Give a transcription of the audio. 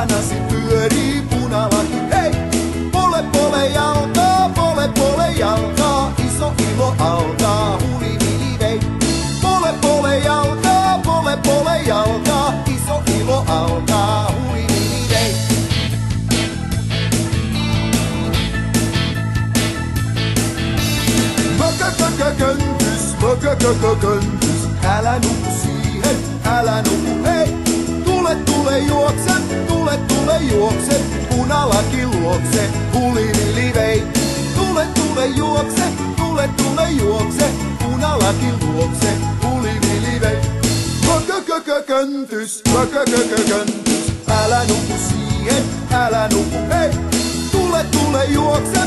mukanasi pyörii punalaki. Hei! Pole pole jalkaa, iso ilo alkaa, hulivili vei. Pole jalkaa, iso ilo alkaa, hulivili vei. Mökökökököntys, älä nuku siihen, älä nuku hei. Tule juokse, punalaki luokse, hulivili vei. Tule juokse, punalaki luokse, hulivili vei. Mökökökököntys, älä nuku siihen, älä nuku hei. Tule juokse,